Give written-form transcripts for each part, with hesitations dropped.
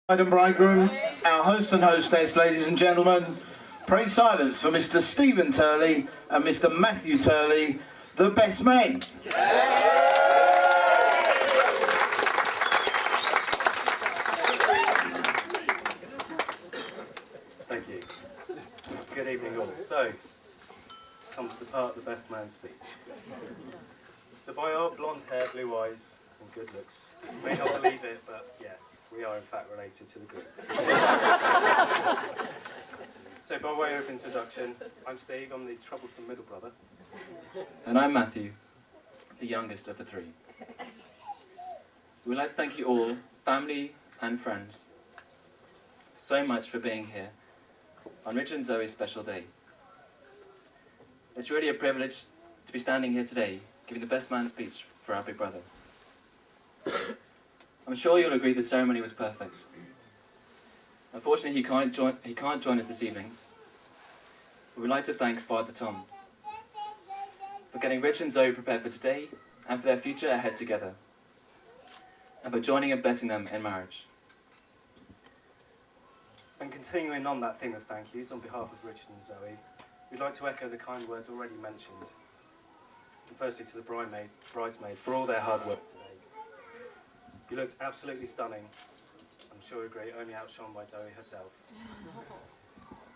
Bride and bridegroom, our host and hostess, ladies and gentlemen, pray silence for Mr. Stephen Turley and Mr. Matthew Turley, the best men. Thank you. Good evening all. So, comes the part of the best man speech. So by our blonde hair, blue eyes and good looks, you may not believe it, but yes, we are in fact related to the group. So by way of introduction, I'm Steve, I'm the troublesome middle brother. And I'm Matthew, the youngest of the three. We'd like to thank you all, family and friends, so much for being here on Richard and Zoe's special day. It's really a privilege to be standing here today, giving the best man speech for our big brother. I'm sure you'll agree the ceremony was perfect. Unfortunately, he can't join us this evening. But we'd like to thank Father Tom for getting Rich and Zoe prepared for today and for their future ahead together, and for joining and blessing them in marriage. And continuing on that theme of thank yous, on behalf of Richard and Zoe, we'd like to echo the kind words already mentioned. And firstly to the bridesmaids for all their hard work today. You looked absolutely stunning. I'm sure you agree, only outshone by Zoe herself.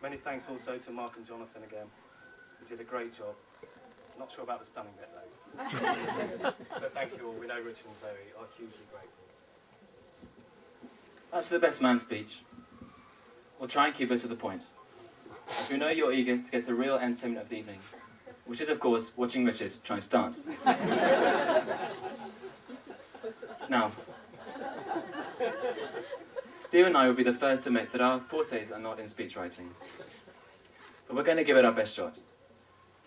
Many thanks also to Mark and Jonathan again, who did a great job. Not sure about the stunning bit though. But thank you all, we know Richard and Zoe are hugely grateful. That's the best man speech. We'll try and keep it to the point, as we know you're eager to get to the real entertainment of the evening, which is of course watching Richard trying to dance. Now, Steve and I will be the first to admit that our fortes are not in speech writing, but we're going to give it our best shot.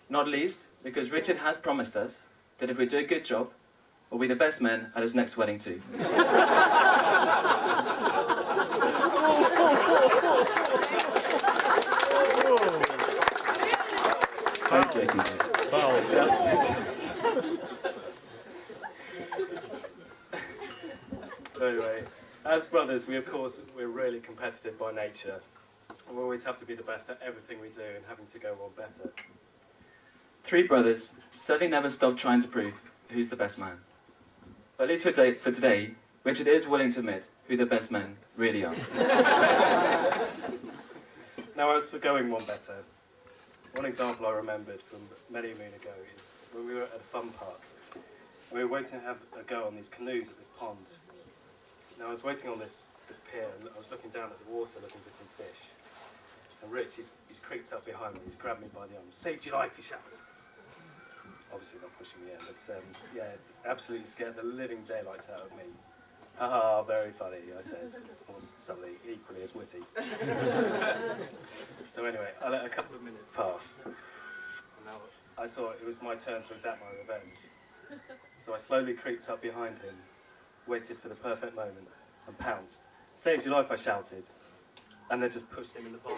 Not least because Richard has promised us that if we do a good job, we'll be the best men at his next wedding too. I'm joking too. So anyway, as brothers, we're really competitive by nature. And we always have to be the best at everything we do and having to go on better. Three brothers certainly never stop trying to prove who's the best man. But at least for today, Richard is willing to admit who the best men really are. Now as for going one better, one example I remembered from many a moon ago is when we were at a fun park. And we were waiting to have a go on these canoes at this pond. Now I was waiting on this pier and I was looking down at the water looking for some fish. And Rich, he's creeped up behind me, he's grabbed me by the arm. "Saved your life," he shouted. Obviously not pushing me in, but yeah, it's absolutely scared the living daylights out of me. "Haha, very funny," I said, or something equally as witty. So anyway, I let a couple of minutes pass. And now I saw it was my turn to exact my revenge. So I slowly creeped up behind him, waited for the perfect moment, and pounced. "Saved your life," I shouted, and then just pushed him in the pond.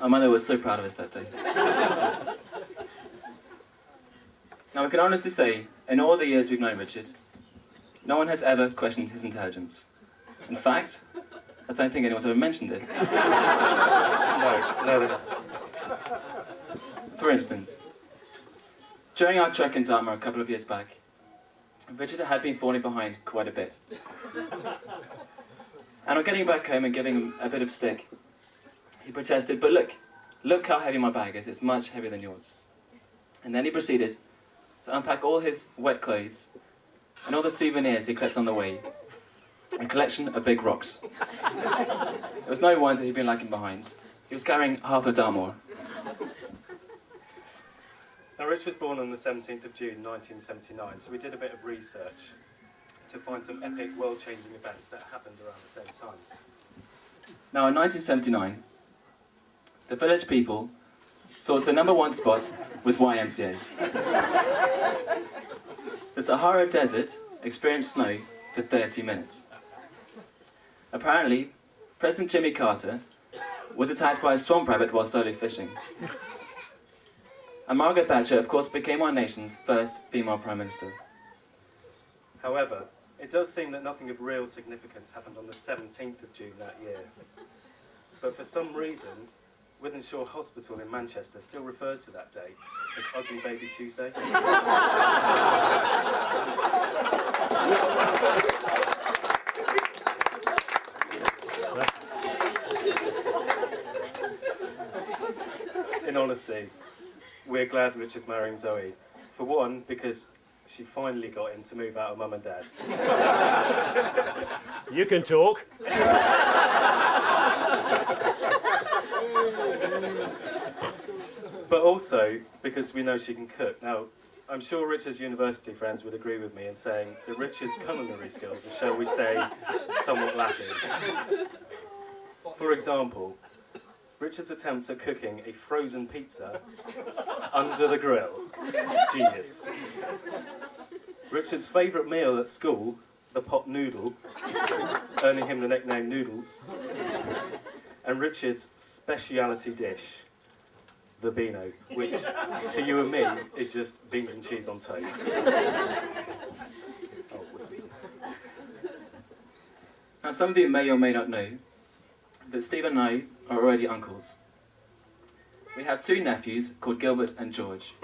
Our mother was so proud of us that day. Now we can honestly say, in all the years we've known Richard, no one has ever questioned his intelligence. In fact, I don't think anyone's ever mentioned it. No. For instance, during our trek in Dartmoor a couple of years back, Richard had been falling behind quite a bit. And on getting back home and giving him a bit of stick, he protested, "But look how heavy my bag is, it's much heavier than yours." And then he proceeded to unpack all his wet clothes and all the souvenirs he collected on the way, a collection of big rocks. It was no wonder he'd been lagging behind. He was carrying half of Dartmoor. Now Rich was born on the 17th of June 1979, so we did a bit of research to find some epic world-changing events that happened around the same time. Now in 1979, the village people sought the #1 spot with YMCA. The Sahara Desert experienced snow for 30 minutes. Apparently, President Jimmy Carter was attacked by a swamp rabbit while solo fishing. And Margaret Thatcher, of course, became our nation's first female Prime Minister. However, It does seem that nothing of real significance happened on the 17th of June that year. But for some reason, Wythenshawe Hospital in Manchester still refers to that day as Ugly Baby Tuesday. In honesty, we're glad Richard's marrying Zoe. For one, because she finally got him to move out of mum and dad's. You can talk. But also because we know she can cook. Now, I'm sure Richard's university friends would agree with me in saying that Richard's culinary skills are, shall we say, somewhat lacking. For example, Richard's attempts at cooking a frozen pizza under the grill. Genius. Richard's favourite meal at school, the pot noodle, earning him the nickname Noodles. And Richard's speciality dish, the Beano, which to you and me is just beans and cheese on toast. Oh, what's this? Now, some of you may or may not know that Steve and I are already uncles. We have two nephews called Gilbert and George,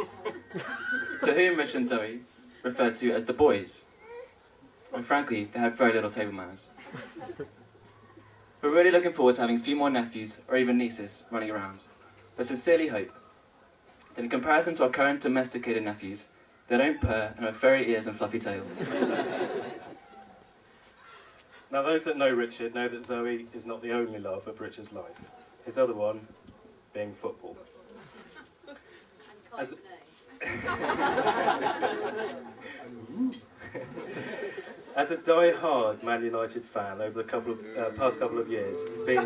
to whom Rich and Zoe refer to as the boys. And frankly, they have very little table manners. We're really looking forward to having a few more nephews or even nieces running around, but sincerely hope that in comparison to our current domesticated nephews, they don't purr and have furry ears and fluffy tails. Now, those that know Richard know that Zoe is not the only love of Richard's life. His other one being football. As As a die-hard Man United fan over the past couple of years, he's been...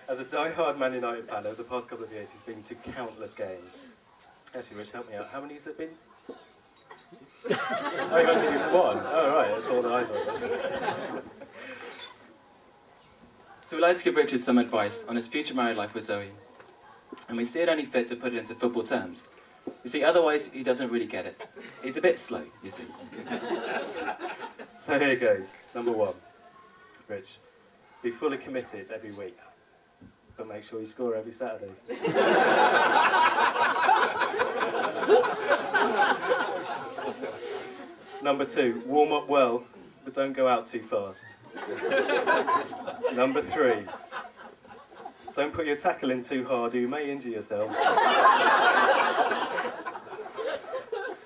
As a die-hard Man United fan over the past couple of years, he's been to countless games. Actually, Rich, help me out. How many has it been? Oh, you've actually been to one. Oh, right, that's more than I thought. So we'd like to give Richard some advice on his future married life with Zoe. And we see it only fit to put it into football terms. You see, otherwise he doesn't really get it. He's a bit slow, you see. So here goes. Number one. Rich, be fully committed every week, but make sure you score every Saturday. Number two, warm up well, but don't go out too fast. Number three, don't put your tackle in too hard or you may injure yourself.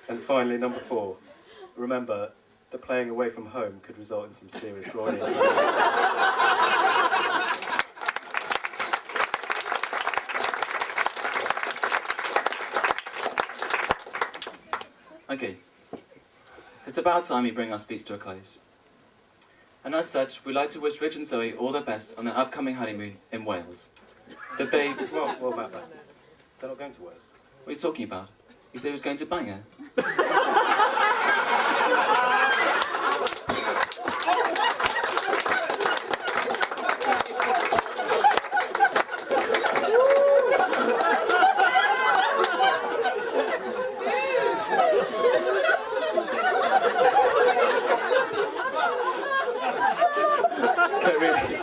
And finally, number four, remember that playing away from home could result in some serious groin injury. Okay, so it's about time we bring our speech to a close. And as such, we'd like to wish Rich and Zoe all the best on their upcoming honeymoon in Wales. That they... What about that? They're not going to Wales. What are you talking about? He said he was going to Bangor. But really...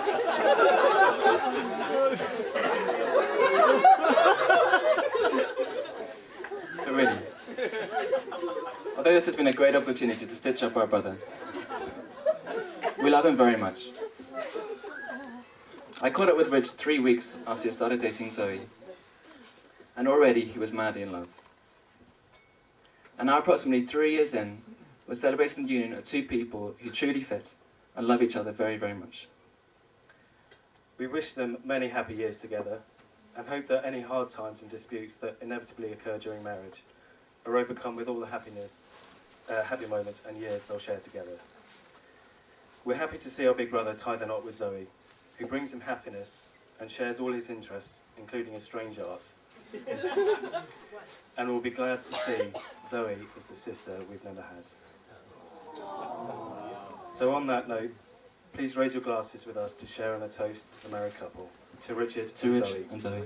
But really, although this has been a great opportunity to stitch up our brother, we love him very much. I caught up with Rich 3 weeks after he started dating Zoe, and already he was madly in love. And now, approximately 3 years in, we're celebrating the union of two people who truly fit and love each other very, very much. We wish them many happy years together and hope that any hard times and disputes that inevitably occur during marriage are overcome with all the happy moments and years they'll share together. We're happy to see our big brother tie the knot with Zoe, who brings him happiness and shares all his interests, including his strange art. And we'll be glad to see Zoe as the sister we've never had. So on that note, please raise your glasses with us to share in a toast to the married couple. To Richard To and Rich Zoe. and Zoe.